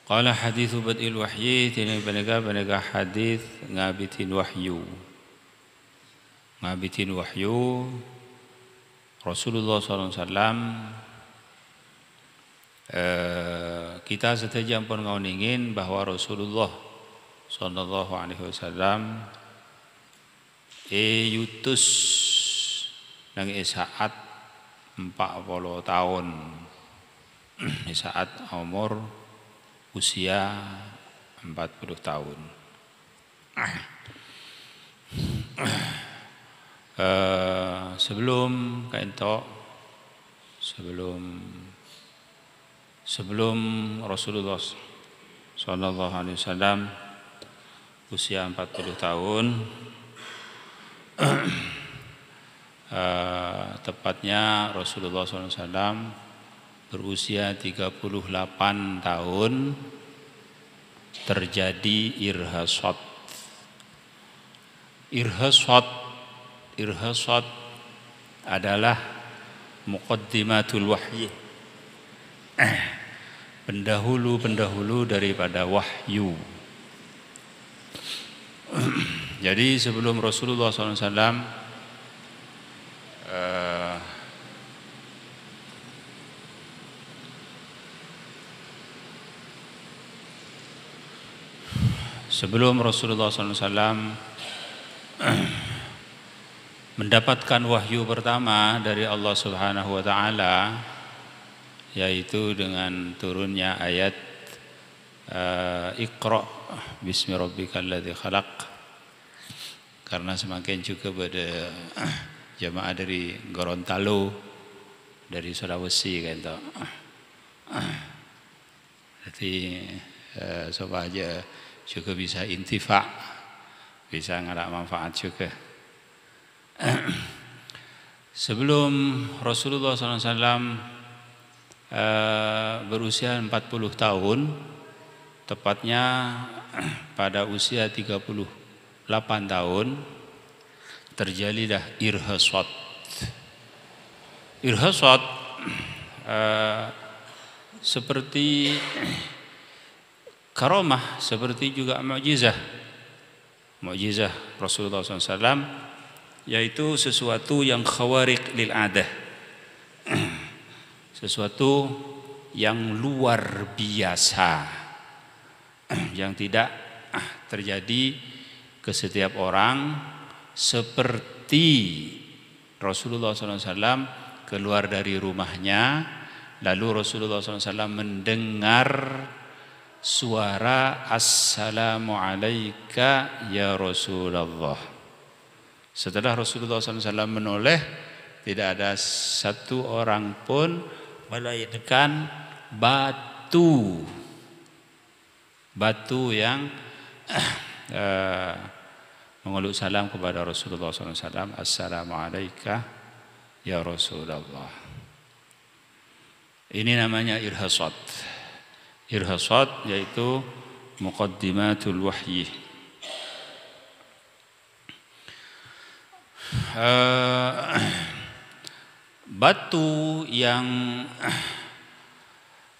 Qala hadithu bad'il wahyi tina penega hadis ngabitin wahyu. Ngabitin wahyu Rasulullah SAW kita setuju pun ngauningin bahwa Rasulullah sallallahu alaihi wasallam yutus nang saat 40 tahun saat umur usia 40 tahun. Sebelum Rasulullah sallallahu alaihi wasallam usia 40 tahun, tepatnya Rasulullah SAW berusia 38 tahun terjadi irhasad. Irhasad adalah muqaddimatul wahyi, pendahulu daripada wahyu. Jadi sebelum Rasulullah SAW SAW mendapatkan wahyu pertama dari Allah Subhanahu wa taala, yaitu dengan turunnya ayat Iqra bismi rabbikal ladzi khalaq. Karena semakin juga pada jamaah dari Gorontalo, dari Sulawesi kan toh. Jadi supaya aja juga bisa intifa, bisa ngalak manfaat juga. Sebelum Rasulullah SAW berusia 40 tahun, tepatnya pada usia 38 tahun, terjadilah irhasad. Irhasad seperti karamah, seperti juga mukjizah Rasulullah SAW, yaitu sesuatu yang khawariq lil adah, sesuatu yang luar biasa, yang tidak terjadi ke setiap orang, seperti Rasulullah SAW keluar dari rumahnya, lalu Rasulullah SAW mendengar suara assalamu alayka ya Rasulullah. Setelah Rasulullah SAW menoleh, tidak ada satu orang pun melainkan batu yang mengeluk salam kepada Rasulullah SAW. Assalamu alayka ya Rasulullah. Ini namanya irhasad. Irhasad yaitu muqaddimatul wahyi. Batu yang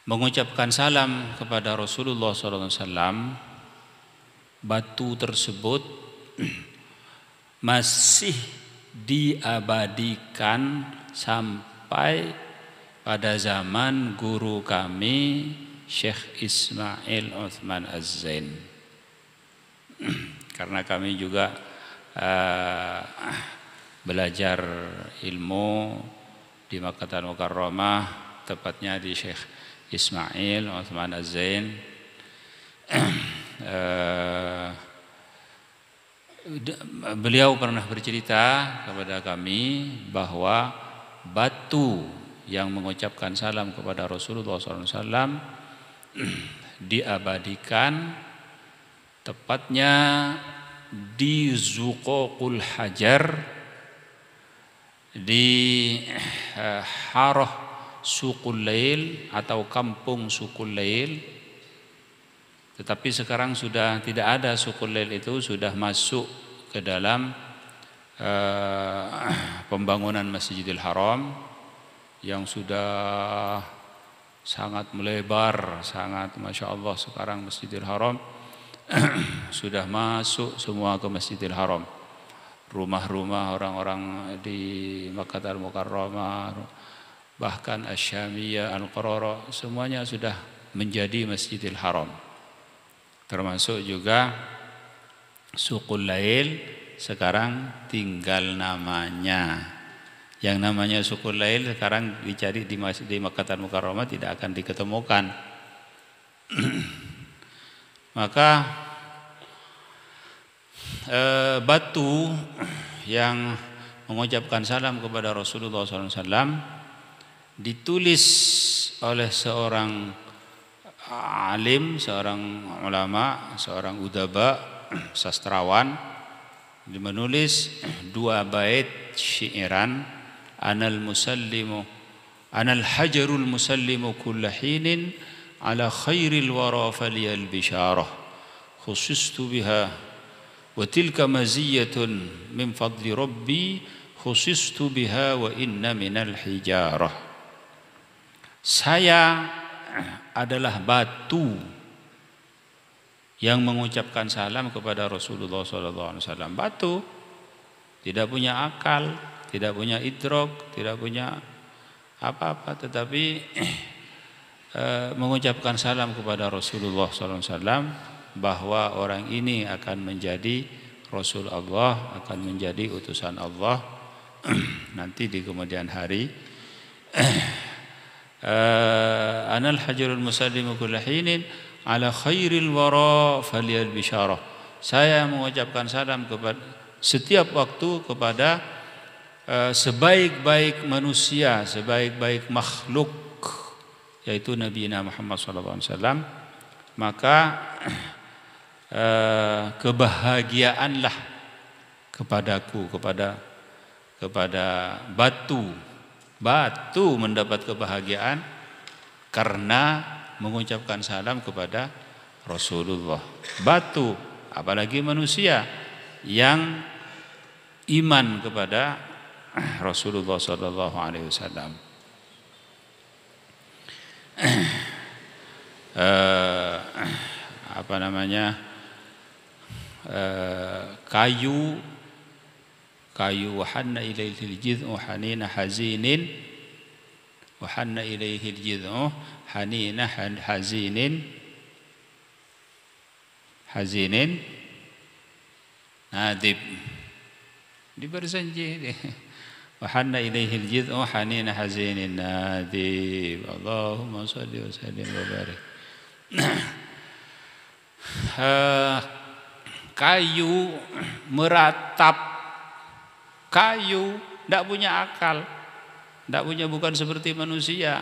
mengucapkan salam kepada Rasulullah SAW, batu tersebut masih diabadikan sampai pada zaman guru kami Syekh Ismail Uthman Az-Zain. Karena kami juga belajar ilmu di Makkah Mukarramah, tepatnya di Syekh Ismail Uthman Az-Zain. Beliau pernah bercerita kepada kami bahwa batu yang mengucapkan salam kepada Rasulullah SAW diabadikan tepatnya di Zuqaqul Hajar, di Harah Suqul Lail atau kampung Suqul Lail. Tetapi sekarang sudah tidak ada Suqul Lail, itu sudah masuk ke dalam pembangunan Masjidil Haram yang sudah sangat melebar, sangat Masya Allah. Sekarang Masjidil Haram sudah masuk semua ke Masjidil Haram. Rumah-rumah orang-orang di Makkah Al-Mukarramah, bahkan Asy-Syamiyah, Al-Qarara, semuanya sudah menjadi Masjidil Haram. Termasuk juga Suqul Lail, sekarang tinggal namanya. Yang namanya Suqul Lail sekarang dicari di Makkah Al-Mukarramah tidak akan diketemukan. Maka batu yang mengucapkan salam kepada Rasulullah SAW ditulis oleh seorang alim, seorang ulama, seorang udaba, sastrawan, menulis 2 bait syairan, anal hajarul musallimu kulla hinin ala khairil wara faliyal bisyarah khusustu biha wa tilka maziyatun min fadli rabbi khusustu biha wa inna minal hijarah. Saya adalah batu yang mengucapkan salam kepada Rasulullah SAW. Batu tidak punya akal, tidak punya idrok, tidak punya apa-apa, tetapi mengucapkan salam kepada Rasulullah SAW bahwa orang ini akan menjadi Rasul Allah, akan menjadi utusan Allah nanti di kemudian hari. Anal hajarul musallimu kulla hinin ala khairil wara faliyal bisyarah. Saya mengucapkan salam kepada setiap waktu kepada sebaik-baik manusia, sebaik-baik makhluk, yaitu Nabi Muhammad SAW. Maka kebahagiaanlah kepadaku, kepada batu mendapat kebahagiaan karena mengucapkan salam kepada Rasulullah. Batu, apalagi manusia yang iman kepada Rasulullah sallallahu alaihi wasallam. Kayu wahanna ilaihil jid'u hanina hazinin, wahanna ilaihil jid'u hanina hazinin nadib, di berjanji wahanna ilaihil jid'u hanina hazinin nadib. Allahumma shalli wa sallim wa barik. Kayu meratap, kayu tidak punya akal, bukan seperti manusia,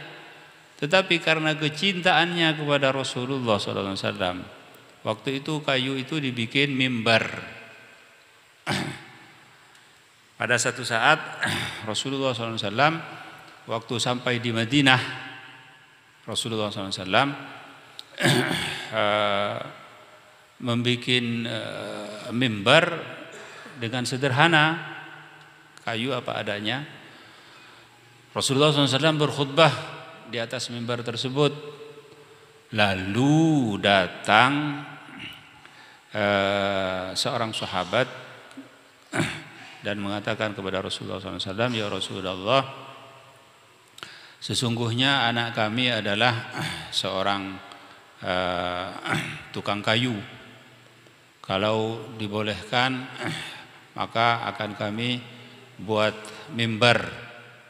tetapi karena kecintaannya kepada Rasulullah SAW, waktu itu kayu itu dibikin mimbar. Pada satu saat Rasulullah SAW waktu sampai di Madinah, Rasulullah SAW membuat mimbar dengan sederhana, kayu apa adanya. Rasulullah SAW berkhutbah di atas mimbar tersebut. Lalu datang seorang sahabat dan mengatakan kepada Rasulullah SAW, ya Rasulullah, sesungguhnya anak kami adalah seorang tukang kayu. Kalau dibolehkan maka akan kami buat mimbar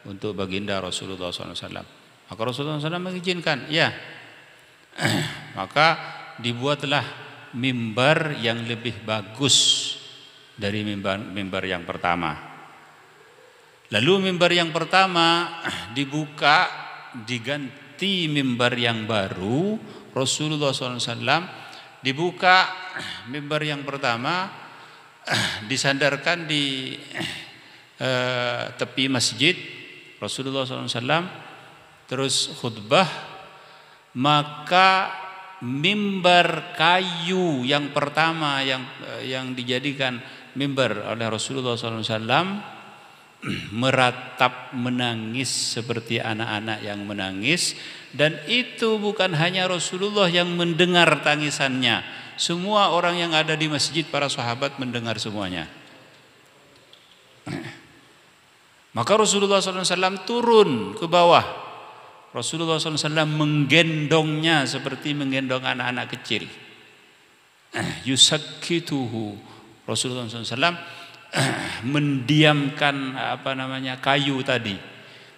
untuk baginda Rasulullah SAW. Maka Rasulullah SAW mengizinkan, ya. Maka dibuatlah mimbar yang lebih bagus dari mimbar yang pertama. Lalu mimbar yang pertama dibuka, diganti mimbar yang baru. Rasulullah SAW dibuka mimbar yang pertama, disandarkan di tepi masjid. Rasulullah SAW terus khutbah. Maka mimbar kayu yang pertama yang dijadikan mimbar oleh Rasulullah SAW meratap menangis seperti anak-anak yang menangis, dan itu bukan hanya Rasulullah yang mendengar tangisannya, semua orang yang ada di masjid, para sahabat mendengar semuanya. Maka Rasulullah SAW turun ke bawah. Rasulullah SAW menggendongnya seperti menggendong anak-anak kecil. Yusakkituhu. Rasulullah SAW mendiamkan kayu tadi.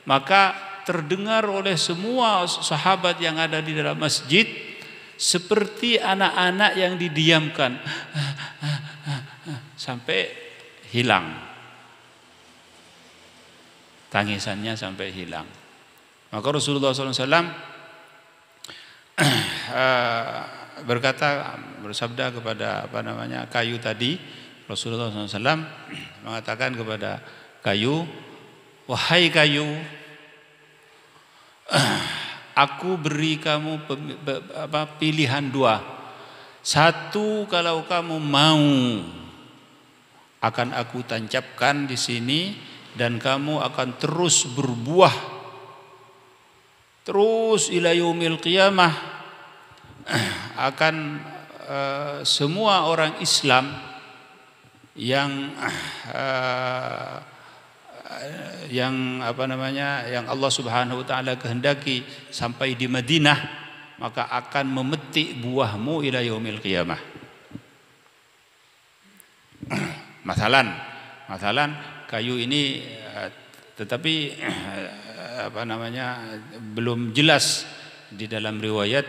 Maka terdengar oleh semua sahabat yang ada di dalam masjid seperti anak-anak yang didiamkan sampai hilang. Tangisannya sampai hilang. Maka Rasulullah SAW bersabda kepada kayu tadi. Rasulullah SAW mengatakan kepada kayu, wahai kayu, aku beri kamu pilihan dua. Satu, kalau kamu mau akan aku tancapkan di sini dan kamu akan terus berbuah terus ila yaumil qiyamah, akan semua orang Islam yang yang Allah Subhanahu wa taala kehendaki sampai di Madinah, maka akan memetik buahmu ila yaumil qiyamah. Masalan kayu ini tetapi belum jelas di dalam riwayat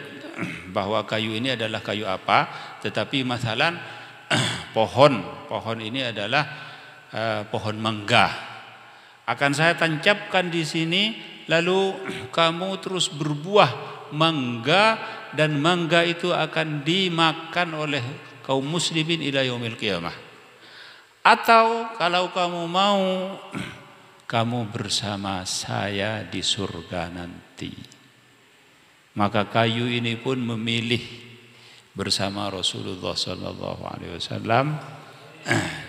bahwa kayu ini adalah kayu apa, tetapi masalan pohon ini adalah pohon mangga. Akan saya tancapkan di sini, lalu kamu terus berbuah mangga, dan mangga itu akan dimakan oleh kaum muslimin ila yaumil qiyamah. Atau kalau kamu mau, kamu bersama saya di surga nanti. Maka kayu ini pun memilih bersama Rasulullah SAW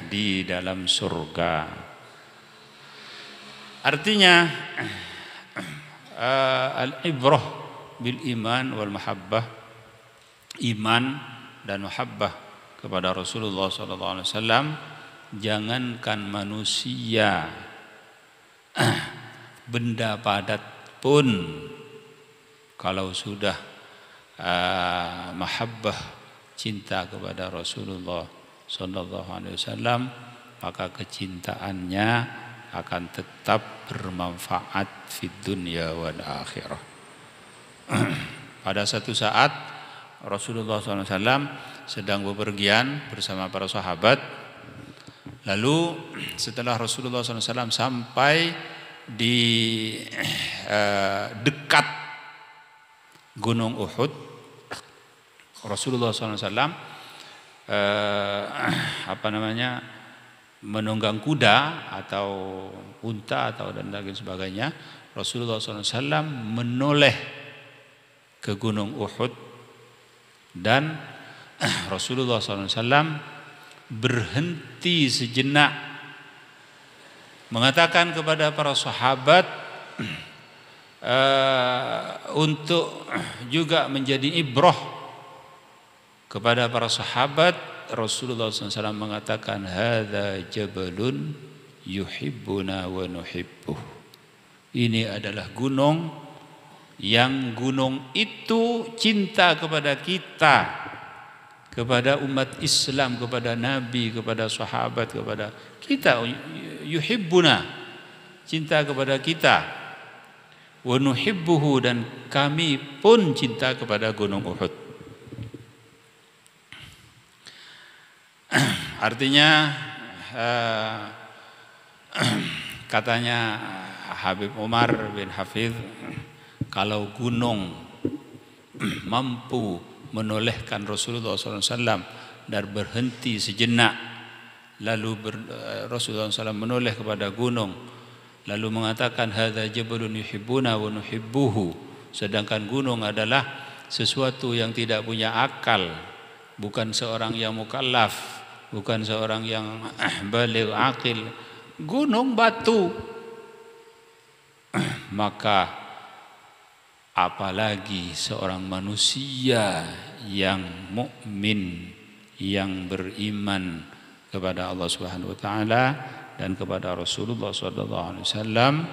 di dalam surga. Artinya al-ibrah bil iman wal mahabbah, iman dan mahabbah kepada Rasulullah SAW. Jangankan manusia, benda padat pun kalau sudah mahabbah, cinta kepada Rasulullah SAW, maka kecintaannya akan tetap bermanfaat fid dunya wal akhirah. Pada satu saat Rasulullah SAW sedang bepergian bersama para sahabat. Lalu setelah Rasulullah SAW sampai di dekat Gunung Uhud, Rasulullah SAW menunggang kuda atau unta atau dan lain sebagainya. Rasulullah SAW menoleh ke Gunung Uhud, dan Rasulullah SAW berhenti sejenak, mengatakan kepada para sahabat untuk juga menjadi ibrah kepada para sahabat. Rasulullah SAW mengatakan, hadza jabalun yuhibbuna wa nuhibbuh. Ini adalah gunung yang gunung itu cinta kepada kita, kepada umat Islam, kepada Nabi, kepada sahabat, kepada kita. Yuhibbuna, cinta kepada kita. Wa nuhibbuhu, dan kami pun cinta kepada Gunung Uhud. Artinya katanya Habib Umar bin Hafidh, kalau gunung mampu menolehkan Rasulullah SAW dan berhenti sejenak, lalu Rasulullah SAW menoleh kepada gunung, lalu mengatakan hadza jabalun yuhibbuna wa nuhibbuhu, sedangkan gunung adalah sesuatu yang tidak punya akal, bukan seorang yang mukallaf, bukan seorang yang baligh aqil, gunung, batu. Maka apalagi seorang manusia yang mukmin, yang beriman kepada Allah Subhanahu wa taala dan kepada Rasulullah sallallahu alaihi wasallam,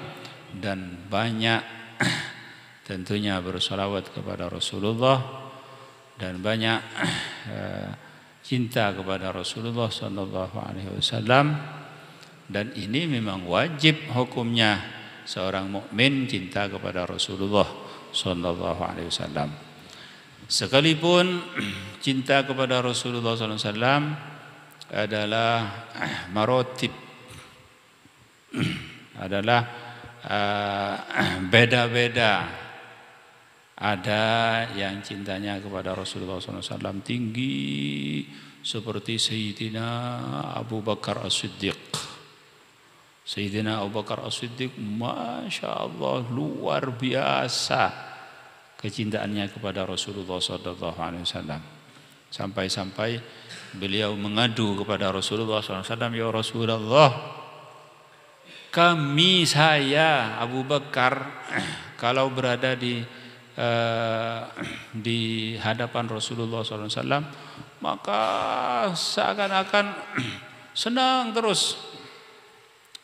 dan banyak tentunya bersalawat kepada Rasulullah dan banyak cinta kepada Rasulullah sallallahu alaihi wasallam. Dan ini memang wajib hukumnya, seorang mukmin cinta kepada Rasulullah sallallahu alaihi wasallam. Sekalipun cinta kepada Rasulullah sallallahu alaihi wasallam adalah marotib, adalah beda-beda. Ada yang cintanya kepada Rasulullah SAW tinggi seperti Sayyidina Abu Bakar As-Siddiq. Sayyidina Abu Bakar As-Siddiq, Masya Allah, luar biasa kecintaannya kepada Rasulullah SAW. Sampai-sampai beliau mengadu kepada Rasulullah SAW, ya Rasulullah, kami, saya Abu Bakar, kalau berada di hadapan Rasulullah SAW, maka seakan-akan senang terus,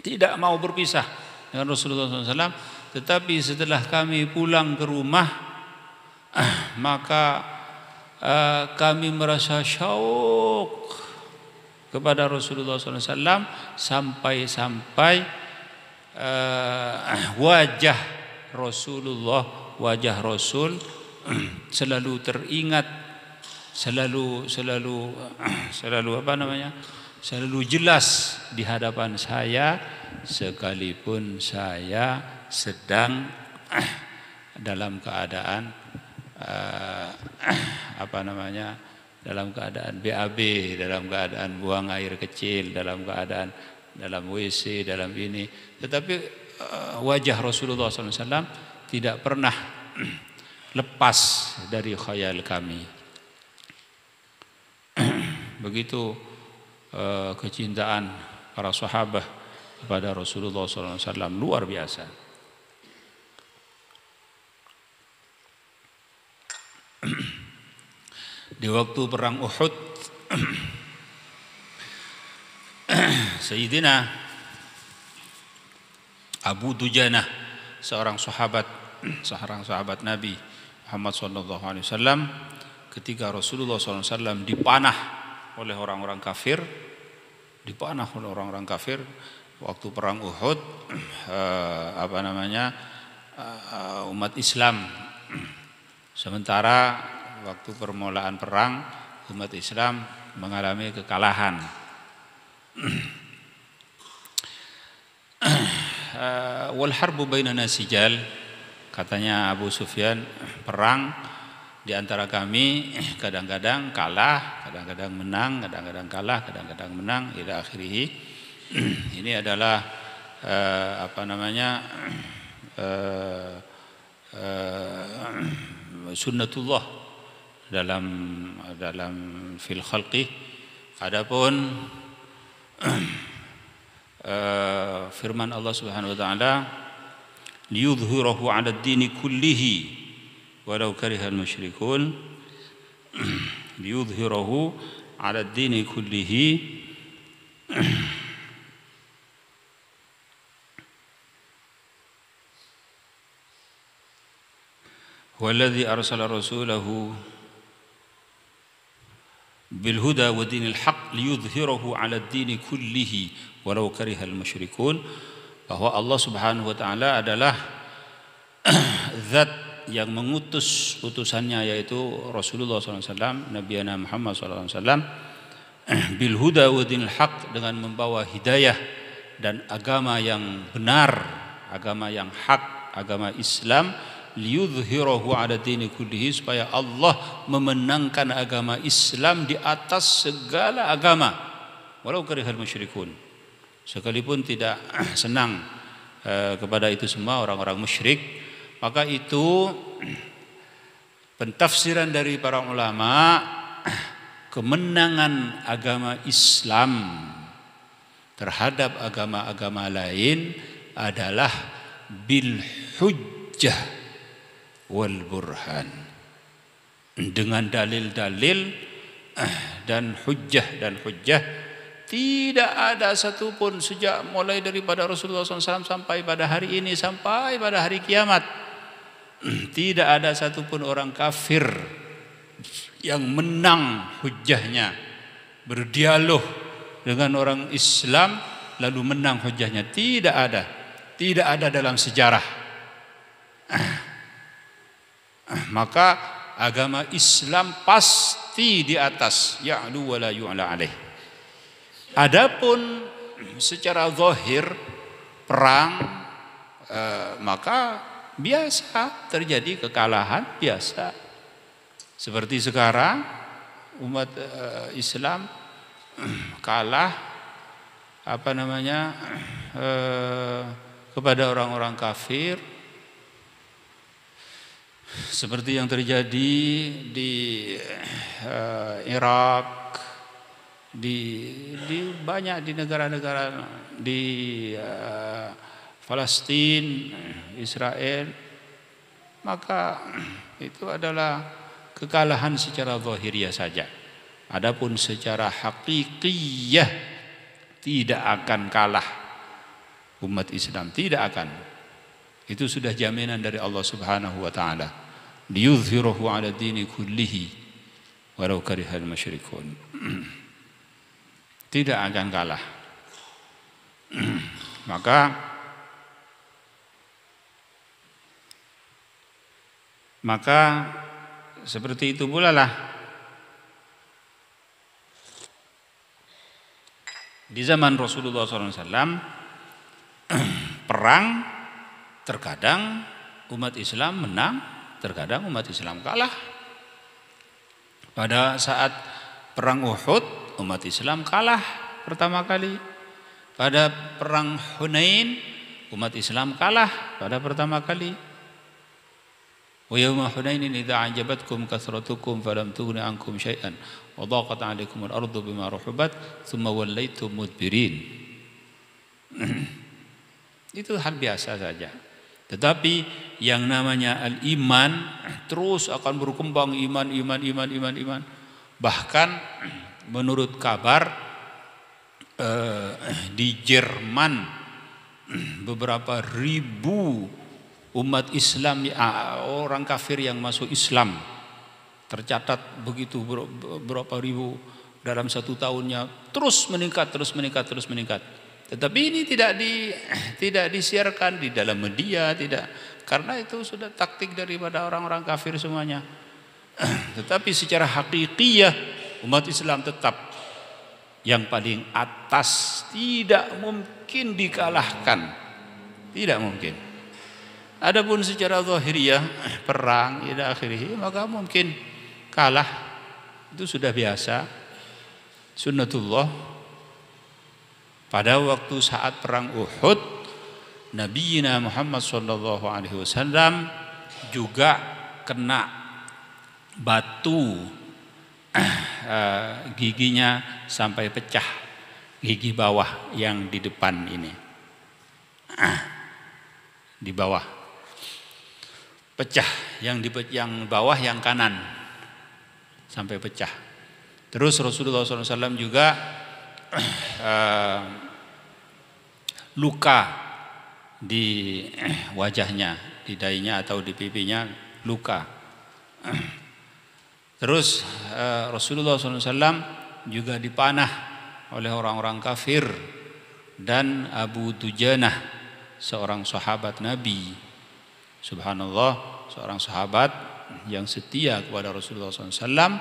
tidak mau berpisah dengan Rasulullah SAW. Tetapi setelah kami pulang ke rumah, maka kami merasa syauq kepada Rasulullah SAW, sampai-sampai wajah Rasulullah, wajah Rasul selalu teringat, selalu selalu jelas di hadapan saya, sekalipun saya sedang dalam keadaan dalam keadaan BAB, dalam keadaan buang air kecil, dalam keadaan dalam WC, dalam ini. Tetapi wajah Rasulullah SAW tidak pernah lepas dari khayal kami. Begitu kecintaan para sahabat kepada Rasulullah SAW luar biasa. Di waktu perang Uhud, Sayyidina Abu Dujanah, seorang sahabat Nabi Muhammad SAW, ketika Rasulullah SAW dipanah oleh orang-orang kafir, waktu perang Uhud, umat Islam, sementara waktu permulaan perang umat Islam mengalami kekalahan. Wal harbu bainana sijal, katanya Abu Sufyan, perang di antara kami kadang-kadang kalah, kadang-kadang menang, kadang-kadang kalah, kadang-kadang menang, ila akhirih. Ini adalah sunnatullah dalam fil khalqi. Adapun firman Allah Subhanahu wa taala, liyudhhirahu 'ala ad-dini kullihi walau karihal musyrikun, liyudhhirahu 'ala ad-dini kullihi huwallazi arsala rasulahu bil huda wa dinil haqq liyudhhirahu 'ala ad-dini kullihi walau karihal musyrikun. Bahwa Allah Subhanahu wa taala adalah zat yang mengutus utusannya, yaitu Rasulullah SAW, Nabi Muhammad SAW, bil huda wa dinil haqq, dengan membawa hidayah dan agama yang benar, agama yang hak, agama Islam, liyudhhirahu 'ala dini kullihi, supaya Allah memenangkan agama Islam di atas segala agama, walau karihal musyrikun, sekalipun tidak senang kepada itu semua orang-orang musyrik. Maka itu pentafsiran dari para ulama, kemenangan agama Islam terhadap agama-agama lain adalah bil hujjah wal burhan, dengan dalil-dalil dan hujjah. Tidak ada satupun sejak mulai daripada Rasulullah SAW sampai pada hari ini, sampai pada hari kiamat, tidak ada satupun orang kafir yang menang hujjahnya, berdialog dengan orang Islam lalu menang hujjahnya. Tidak ada dalam sejarah. Maka agama Islam pasti di atas, ya'lu wa la yu'la alaih. Adapun secara zahir perang, maka biasa terjadi kekalahan, biasa. Seperti sekarang umat Islam kalah kepada orang-orang kafir, seperti yang terjadi di Irak, di banyak di negara-negara di Palestina, Israel. Maka itu adalah kekalahan secara zahiriah saja. Adapun secara hakikiyah tidak akan kalah umat Islam, tidak akan. Itu sudah jaminan dari Allah Subhanahu wa taala. Liyuzhirahu 'ala dini kullihi walau karihal musyrikun. Tidak akan kalah. Maka seperti itu pula lah di zaman Rasulullah SAW. Perang terkadang umat Islam menang, terkadang umat Islam kalah. Pada saat perang Uhud umat Islam kalah pertama kali. Pada perang Hunain umat Islam kalah pada pertama kali. Wa yawma Hunainin idza a'jabatkum kathratukum falam tughni ankum syai'an wa dhaqat 'alaikumul ardu bima rahabat tsumma wallaytum mudbirin. Itu hal biasa saja. Tetapi yang namanya al-iman terus akan berkembang, iman. Bahkan menurut kabar di Jerman beberapa ribu umat Islam, orang kafir yang masuk Islam tercatat begitu berapa ribu dalam satu tahunnya, terus meningkat. Tetapi ini tidak disiarkan di dalam media, tidak, karena itu sudah taktik daripada orang-orang kafir semuanya. Tetapi secara hakikiyah umat Islam tetap yang paling atas, tidak mungkin dikalahkan, tidak mungkin. Adapun secara zahiriyah perang ila akhirih, maka mungkin kalah, itu sudah biasa, sunnatullah. Pada waktu saat perang Uhud, Nabi Muhammad SAW juga kena batu, giginya sampai pecah, gigi bawah yang di depan ini, di bawah pecah, yang bawah yang kanan sampai pecah. Terus Rasulullah SAW juga luka di wajahnya, di dahinya atau di pipinya luka. Terus Rasulullah SAW juga dipanah oleh orang-orang kafir, dan Abu Dujanah, seorang sahabat Nabi, subhanallah, seorang sahabat yang setia kepada Rasulullah SAW.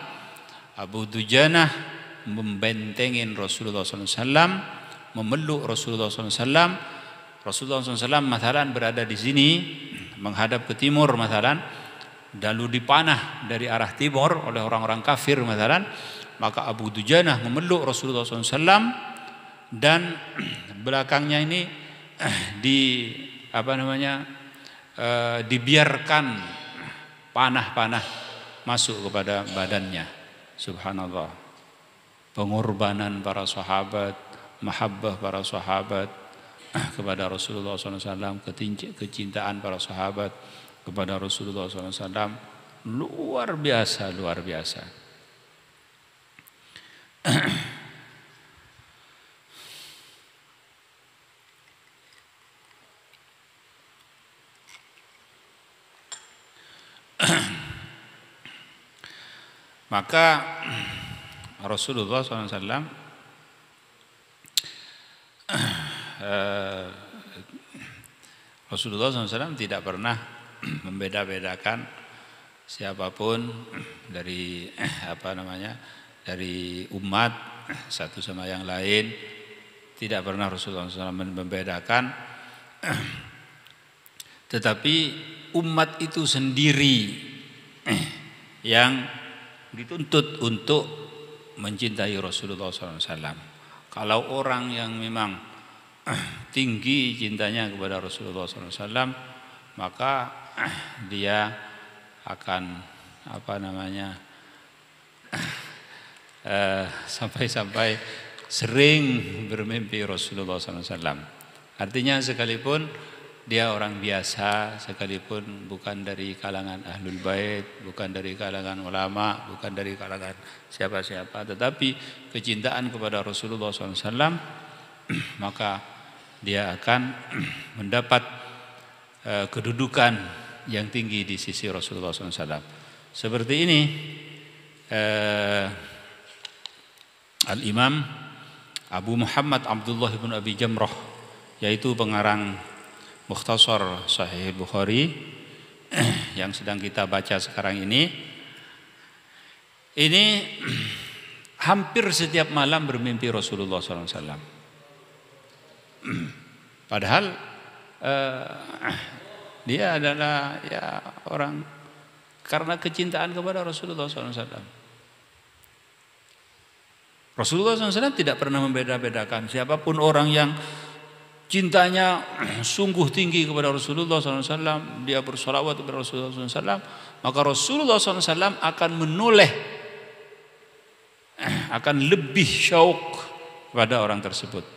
Abu Dujanah membentengin Rasulullah SAW, memeluk Rasulullah SAW. Rasulullah SAW masalan berada di sini menghadap ke timur masalan, lalu dipanah dari arah timur oleh orang-orang kafir masalan. Maka Abu Dujanah memeluk Rasulullah SAW, dan belakangnya ini dibiarkan panah-panah masuk kepada badannya. Subhanallah, pengorbanan para sahabat, mahabbah para sahabat kepada Rasulullah SAW, kecintaan para sahabat kepada Rasulullah SAW luar biasa, luar biasa. Maka Rasulullah SAW Rasulullah SAW tidak pernah membeda-bedakan siapapun dari dari umat satu sama yang lain. Tidak pernah Rasulullah SAW membedakan. Tetapi umat itu sendiri yang dituntut untuk mencintai Rasulullah SAW. Kalau orang yang memang tinggi cintanya kepada Rasulullah SAW, maka dia akan sampai-sampai sering bermimpi Rasulullah SAW. Artinya sekalipun dia orang biasa, sekalipun bukan dari kalangan ahlul bait, bukan dari kalangan ulama, bukan dari kalangan siapa-siapa, tetapi kecintaan kepada Rasulullah SAW, maka dia akan mendapat kedudukan yang tinggi di sisi Rasulullah SAW. Seperti ini Al-Imam Abu Muhammad Abdullah bin Abi Jamrah, yaitu pengarang Mukhtasar Sahih Bukhari yang sedang kita baca sekarang ini hampir setiap malam bermimpi Rasulullah SAW. Padahal dia adalah orang karena kecintaan kepada Rasulullah SAW. Rasulullah SAW tidak pernah membeda-bedakan siapapun orang yang cintanya sungguh tinggi kepada Rasulullah SAW, dia bersolawat kepada Rasulullah SAW, maka Rasulullah SAW akan menoleh, akan lebih syauq pada orang tersebut.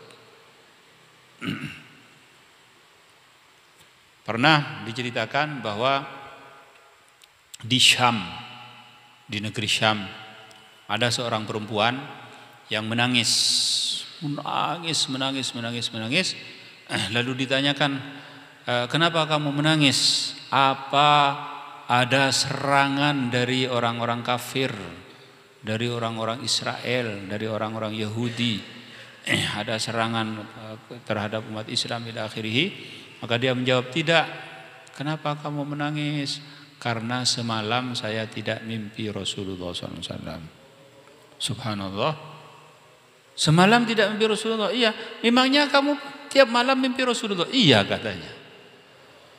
Pernah diceritakan bahwa di Syam, di negeri Syam, ada seorang perempuan yang menangis. Lalu ditanyakan, kenapa kamu menangis? Apa ada serangan dari orang-orang kafir, dari orang-orang Israel, dari orang-orang Yahudi? Ada serangan terhadap umat Islam ila akhirih? Maka dia menjawab, tidak. Kenapa kamu menangis? Karena semalam saya tidak mimpi Rasulullah SAW. Subhanallah. Semalam tidak mimpi Rasulullah. Iya, memangnya kamu tiap malam mimpi Rasulullah? Iya, katanya.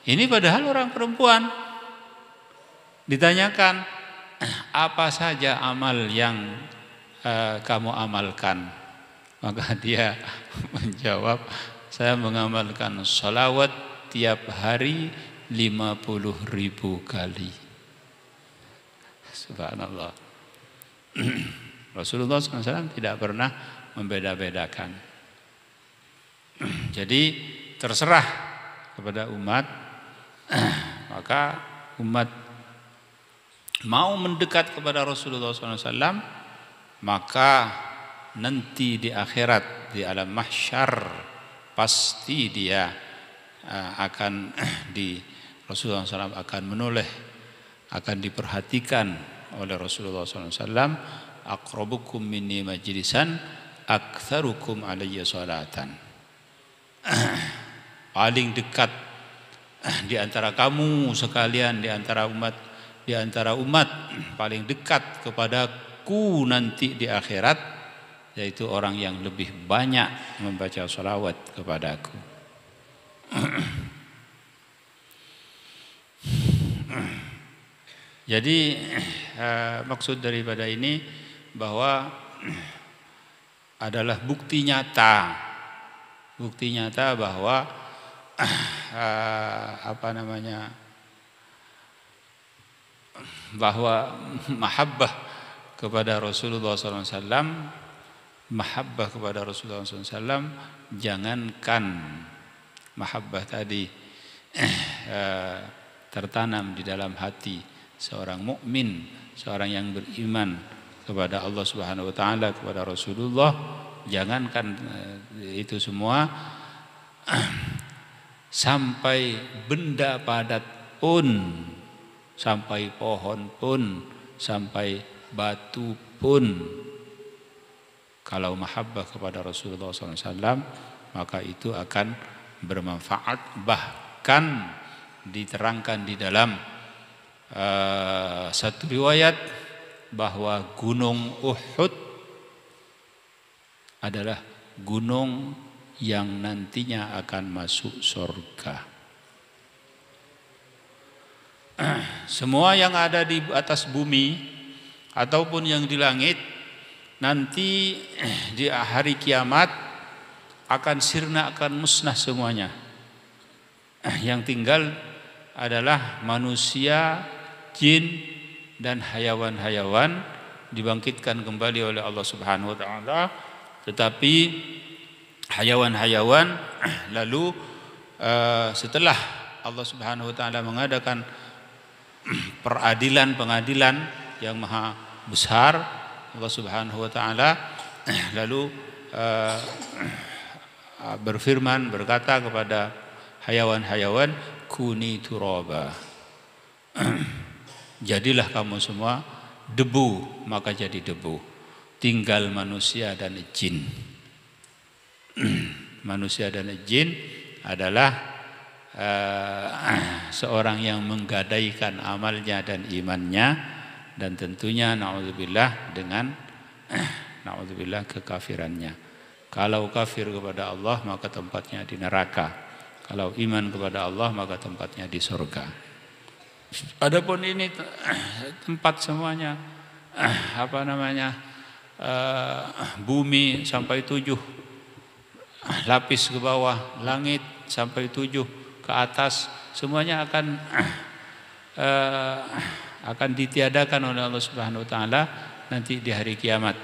Ini padahal orang perempuan. Ditanyakan, apa saja amal yang kamu amalkan? Maka dia menjawab, saya mengamalkan salawat tiap hari 50.000 kali. Subhanallah. Rasulullah SAW tidak pernah membeda-bedakan. Jadi terserah kepada umat, maka umat mau mendekat kepada Rasulullah SAW, maka nanti di akhirat, di alam mahsyar, pasti dia akan Rasulullah SAW akan menoleh, akan diperhatikan oleh Rasulullah SAW. Aqrabukum minni majlisan aktsarukum alayya salatan. Paling dekat di antara kamu sekalian, di antara umat paling dekat kepadaku nanti di akhirat, yaitu orang yang lebih banyak membaca salawat kepadaku. Jadi maksud daripada ini bahwa adalah bukti nyata bahwa bahwa mahabbah kepada Rasulullah SAW mahabbah kepada Rasulullah SAW, jangankan mahabbah tadi tertanam di dalam hati seorang mukmin, seorang yang beriman kepada Allah Subhanahu wa taala, kepada Rasulullah, jangankan itu semua, sampai benda padat pun, sampai pohon pun, sampai batu pun, kalau mahabbah kepada Rasulullah SAW, maka itu akan bermanfaat. Bahkan diterangkan di dalam satu riwayat bahwa gunung Uhud adalah gunung yang nantinya akan masuk surga. Semua yang ada di atas bumi ataupun yang di langit nanti di hari kiamat akan sirna, akan musnah semuanya. Yang tinggal adalah manusia, jin, dan hayawan-hayawan dibangkitkan kembali oleh Allah Subhanahu wa taala. Tetapi hayawan-hayawan lalu setelah Allah Subhanahu wa taala mengadakan pengadilan yang maha besar, Allah Subhanahu wa taala lalu berkata kepada hayawan-hayawan, kuni turaba, jadilah kamu semua debu, maka jadi debu. Tinggal manusia dan jin. Manusia dan jin adalah seorang yang menggadaikan amalnya dan imannya, dan tentunya naudzubillah dengan naudzubillah kekafirannya. Kalau kafir kepada Allah maka tempatnya di neraka. Kalau iman kepada Allah maka tempatnya di surga. Adapun ini tempat semuanya bumi sampai 7 lapis ke bawah, langit sampai 7 ke atas, semuanya akan ditiadakan oleh Allah Subhanahu wa taala nanti di hari kiamat.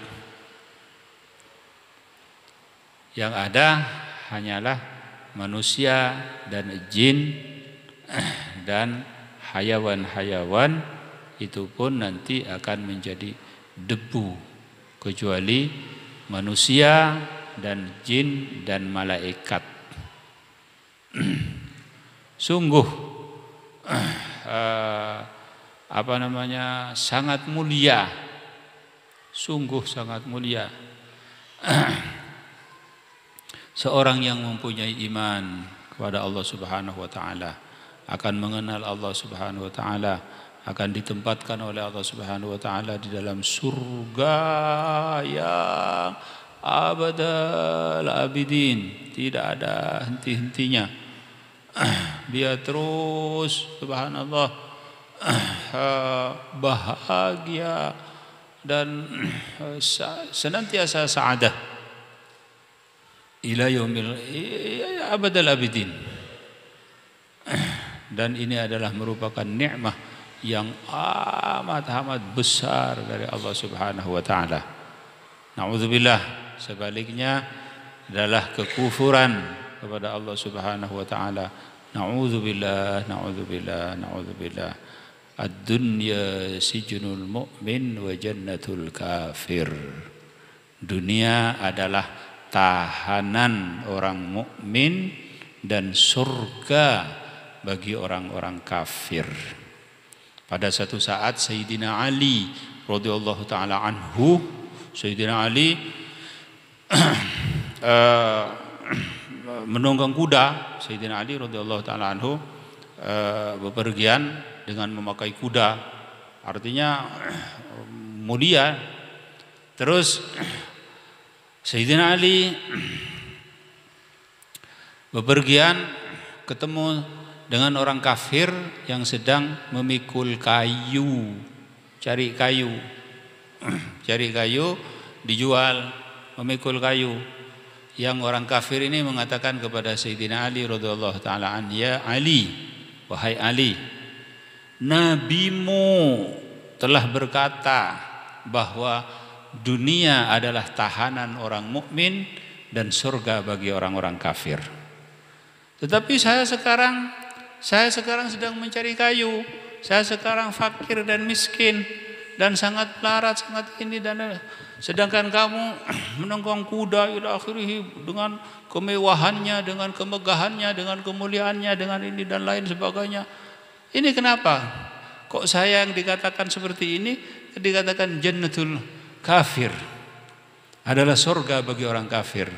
Yang ada hanyalah manusia dan jin dan hayawan-hayawan, itu pun nanti akan menjadi debu, kecuali manusia dan jin dan malaikat. Sungguh sangat mulia, sungguh sangat mulia. Seorang yang mempunyai iman kepada Allah Subhanahu wa taala akan mengenal Allah Subhanahu wa taala, akan ditempatkan oleh Allah Subhanahu wa taala di dalam surga yang abadal abidin, tidak ada henti-hentinya. Dia terus subhanallah bahagia dan senantiasa sa'adah ila yaumil abadal abidin. Dan ini adalah merupakan nikmat yang amat besar dari Allah Subhanahu wa taala. Nauzubillah, sebaliknya adalah kekufuran kepada Allah Subhanahu wa taala. Nauzubillah, nauzubillah, nauzubillah. Ad-dunya sijnul mu'min wa jannatul kafir. Dunia adalah tahanan orang mukmin dan surga bagi orang-orang kafir. Pada satu saat Sayyidina Ali radhiyallahu taala anhu, Sayyidina Ali menunggang kuda. Sayyidina Ali radhiyallahu taala anhu bepergian dengan memakai kuda, artinya mulia. Terus Sayyidina Ali bepergian ketemu dengan orang kafir yang sedang memikul kayu, cari kayu dijual, memikul kayu. Yang orang kafir ini mengatakan kepada Sayyidina Ali radhiyallahu taala an, ya Ali, wahai Ali, nabimu telah berkata bahwa dunia adalah tahanan orang mukmin dan surga bagi orang-orang kafir. Tetapi saya sekarang sedang mencari kayu. Saya sekarang fakir dan miskin dan sangat melarat, sangat ini dan sedangkan kamu menunggang kuda ila akhirih dengan kemewahannya, dengan kemegahannya, dengan kemuliaannya, dengan ini dan lain sebagainya. Ini kenapa? Kok saya yang dikatakan seperti ini? Dikatakan jannatul kafir, adalah surga bagi orang kafir.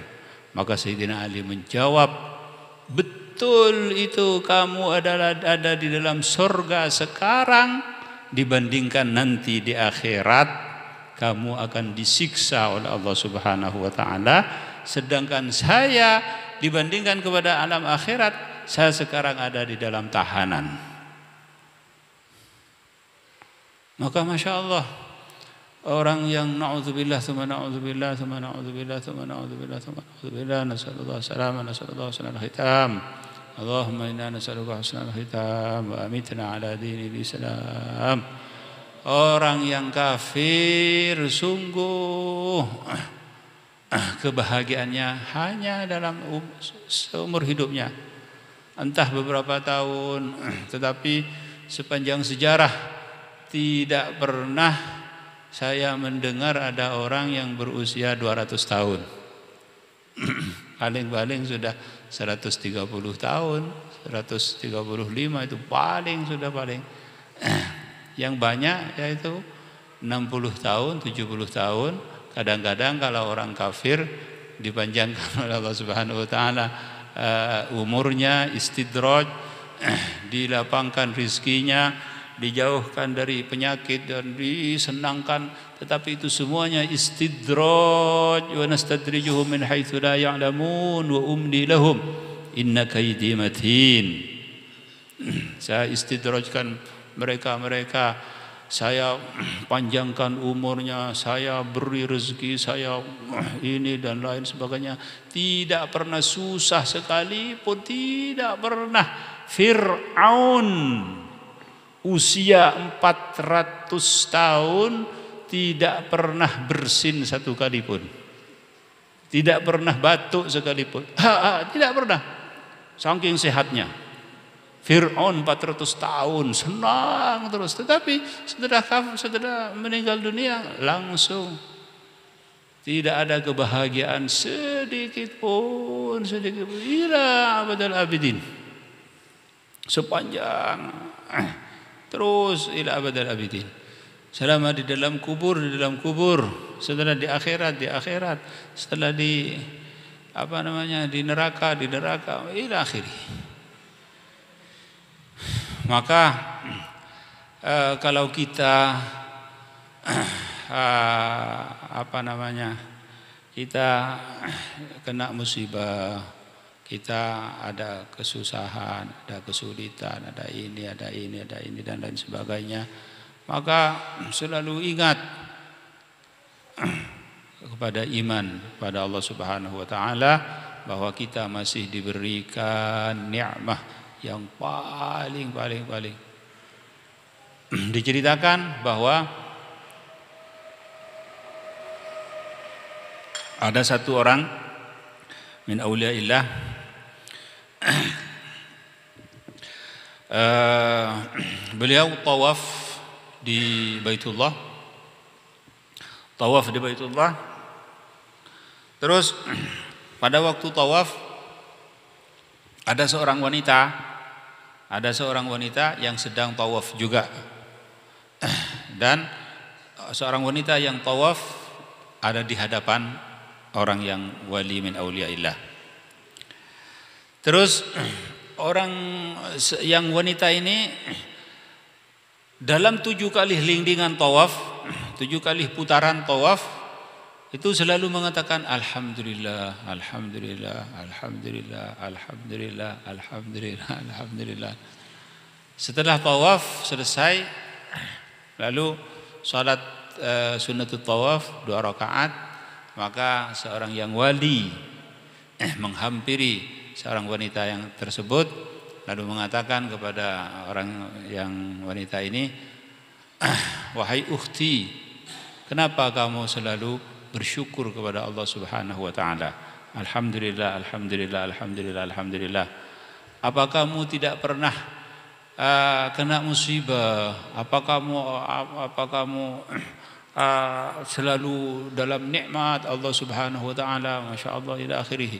Maka Sayyidina Ali menjawab, betul itu, kamu ada di dalam surga sekarang dibandingkan nanti di akhirat kamu akan disiksa oleh Allah Subhanahu wa taala. Sedangkan saya dibandingkan kepada alam akhirat, saya sekarang ada di dalam tahanan. Maka Masya Allah, orang yang na'udzubillah thumma na'udzubillah thumma na'udzubillah thumma na'udzubillah thumma na'udzubillah, nasallallahu salama nasallallahu husnal khitam. Allahumma inna nas'aluka husnal khitam wa amitna ala dinil Islam. Orang yang kafir sungguh kebahagiaannya hanya dalam seumur hidupnya, entah beberapa tahun, tetapi sepanjang sejarah tidak pernah saya mendengar ada orang yang berusia 200 tahun. Paling-paling sudah 130 tahun, 135 itu paling sudah paling. Yang banyak yaitu 60 tahun, 70 tahun. Kadang-kadang kalau orang kafir dipanjangkan oleh Allah Subhanahu wa taala umurnya, istidraj, dilapangkan rizkinya, dijauhkan dari penyakit dan disenangkan, tetapi itu semuanya istidraj. Wa nastadrijuhum min haitsu la ya'lamun wa umli lahum inna kaydi matin. Saya istidrajkan mereka, saya panjangkan umurnya, saya beri rezeki, saya ini dan lain sebagainya. Tidak pernah susah sekalipun, tidak pernah. Fir'aun usia 400 tahun tidak pernah bersin satu kali pun, tidak pernah batuk sekalipun, tidak pernah, saking sehatnya. Fir'aun 400 tahun senang terus, tetapi setelah meninggal dunia langsung tidak ada kebahagiaan sedikit pun ila abadal abidin, sepanjang terus ila abadal abidin, selama di dalam kubur, setelah di akhirat, setelah di di neraka ila akhirih. Maka kalau kita kita kena musibah, kita ada kesusahan, ada kesulitan, ada ini dan lain sebagainya, maka selalu ingat kepada iman pada Allah Subhanahu wa taala, bahwa kita masih diberikan nikmat yang paling diceritakan bahwa ada satu orang min auliyaillah beliau tawaf di Baitullah, terus pada waktu tawaf ada seorang wanita yang sedang tawaf juga. Dan seorang wanita yang tawaf ada di hadapan orang yang wali min auliyaillah. Terus orang yang wanita ini dalam 7 kali lingdingan tawaf, 7 kali putaran tawaf, itu selalu mengatakan alhamdulillah, alhamdulillah, alhamdulillah, alhamdulillah, alhamdulillah, alhamdulillah. Setelah tawaf selesai, lalu salat sunnatul tawaf 2 rakaat, maka seorang yang wali menghampiri seorang wanita yang tersebut, lalu mengatakan kepada orang yang wanita ini, wahai ukhti, Kenapa kamu selalu bersyukur kepada Allah Subhanahu wa taala? Alhamdulillah, alhamdulillah, alhamdulillah, alhamdulillah. Apa kamu tidak pernah kena musibah? Apa kamu selalu dalam nikmat Allah Subhanahu wa taala? Masya Allah ila akhirih.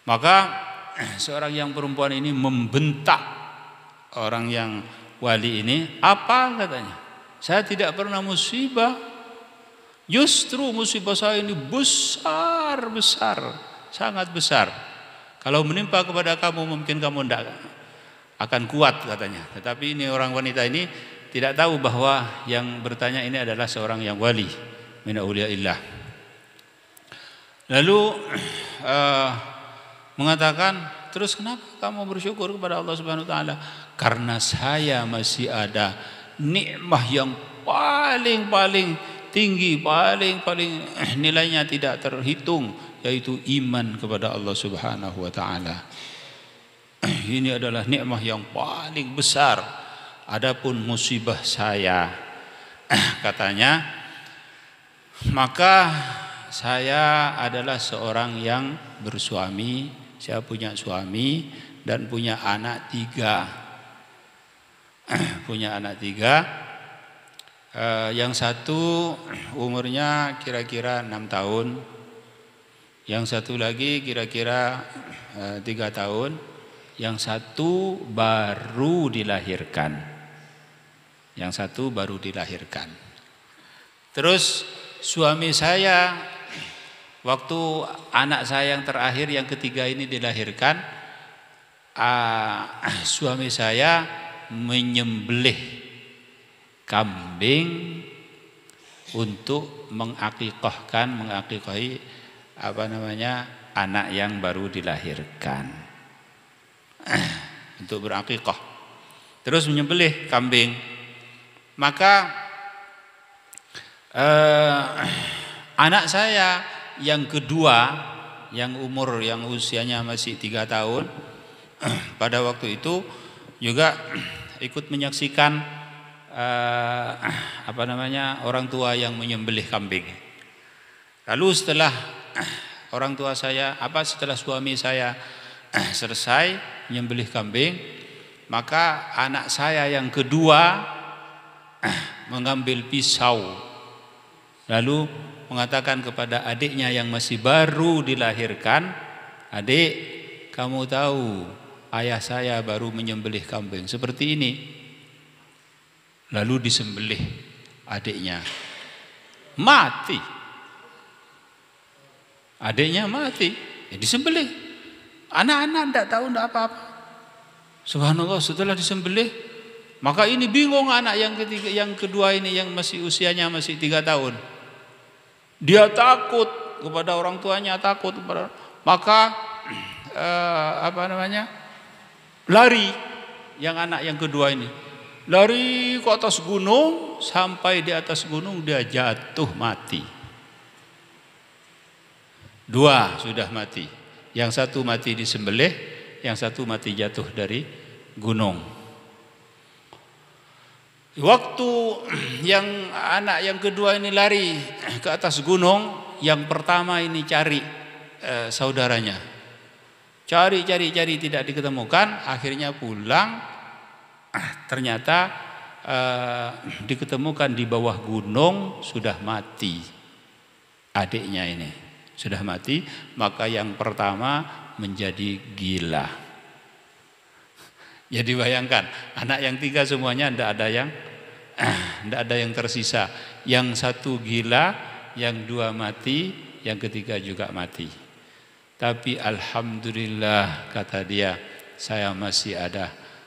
Maka seorang yang perempuan ini membentak orang yang wali ini. Apa katanya? Saya tidak pernah musibah. Justru musibah saya ini besar, sangat besar. Kalau menimpa kepada kamu mungkin kamu tidak akan kuat katanya. Tetapi ini orang wanita ini tidak tahu bahwa yang bertanya ini adalah seorang yang wali min auliyaillah. Lalu mengatakan, terus kenapa kamu bersyukur kepada Allah Subhanahu wa taala? Karena saya masih ada nikmah yang paling tinggi, paling nilainya tidak terhitung, yaitu iman kepada Allah Subhanahu wa taala. Ini adalah nikmah yang paling besar. Adapun musibah saya, katanya, maka saya adalah seorang yang bersuami, saya punya suami dan punya anak 3. Punya anak 3. Yang satu umurnya kira-kira 6 tahun, yang satu lagi kira-kira 3 tahun, yang satu baru dilahirkan. Yang satu baru dilahirkan. Terus suami saya waktu anak saya yang terakhir yang ketiga ini dilahirkan, suami saya menyembelih kambing untuk mengakikahi anak yang baru dilahirkan. Untuk berakikah. Terus menyembelih kambing. Maka anak saya yang kedua yang usianya masih 3 tahun pada waktu itu juga ikut menyaksikan orang tua yang menyembelih kambing. Lalu setelah setelah suami saya selesai menyembelih kambing, maka anak saya yang kedua mengambil pisau lalu mengatakan kepada adiknya yang masih baru dilahirkan, "Adik, kamu tahu ayah saya baru menyembelih kambing seperti ini." Lalu disembelih adiknya, mati. Adiknya mati, disembelih. Anak-anak tidak tahu tidak apa-apa. Subhanallah, setelah disembelih, maka ini bingung anak yang kedua ini yang masih usianya masih 3 tahun. Dia takut kepada orang tuanya, maka lari yang anak yang kedua ini. Lari ke atas gunung, sampai di atas gunung dia jatuh mati. 2 sudah mati. Yang satu mati disembelih, yang satu mati jatuh dari gunung. Waktu yang anak yang kedua ini lari ke atas gunung, yang pertama ini cari saudaranya. Cari tidak diketemukan, akhirnya pulang. Ternyata diketemukan di bawah gunung sudah mati. Adiknya ini sudah mati, maka yang pertama menjadi gila. Jadi bayangkan, anak yang 3 semuanya tidak ada yang tersisa. Yang satu gila, yang 2 mati, yang ketiga juga mati. Tapi alhamdulillah, kata dia, saya masih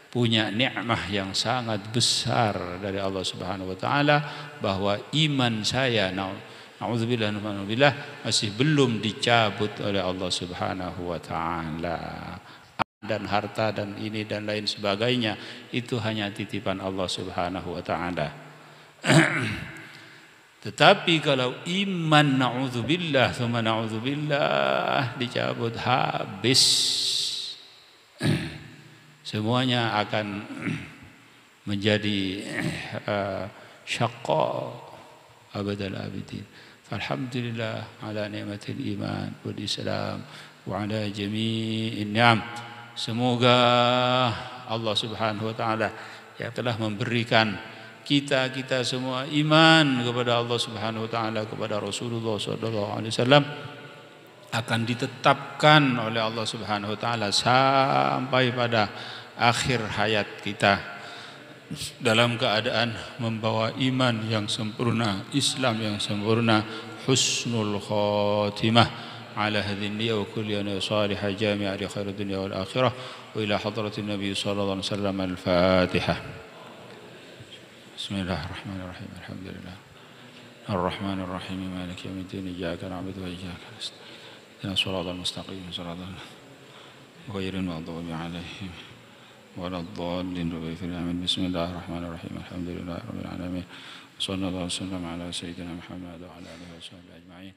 punya nikmah yang sangat besar dari Allah Subhanahu wa taala, bahwa iman saya na'udzubillah masih belum dicabut oleh Allah Subhanahu wa taala. Dan harta dan ini dan lain sebagainya itu hanya titipan Allah Subhanahu wa taala. Tetapi kalau iman na'udzubillah tsumma na'udzubillah dicabut habis, semuanya akan menjadi syaqqa, أبد الآبدين. فالحمد لله على نعمة الإيمان والإسلام وعلى جميع النعم. Semoga Allah Subhanahu wa taala yang telah memberikan kita semua iman kepada Allah Subhanahu wa taala, kepada Rasulullah sallallahu alaihi wasallam, akan ditetapkan oleh Allah Subhanahu wa taala sampai pada akhir hayat kita dalam keadaan membawa iman yang sempurna, Islam yang sempurna, husnul khatimah على هذه النية وكل يوم صالحة جامعة لخير الدنيا والآخرة وإلى حضرة النبي صلى الله عليه وسلم. الفاتحة. بسم الله الرحمن الرحيم. الحمد لله الرحمن الرحيم مالك يوم الدين إياك نعبد وإياك نستعين اهدنا الصراط المستقيم صراط غير المغضوب عليهم ولا الضالين. بسم الله الرحمن الرحيم. الحمد لله رب العالمين. صلى الله وسلم على سيدنا محمد وعلى آله وصحبه أجمعين.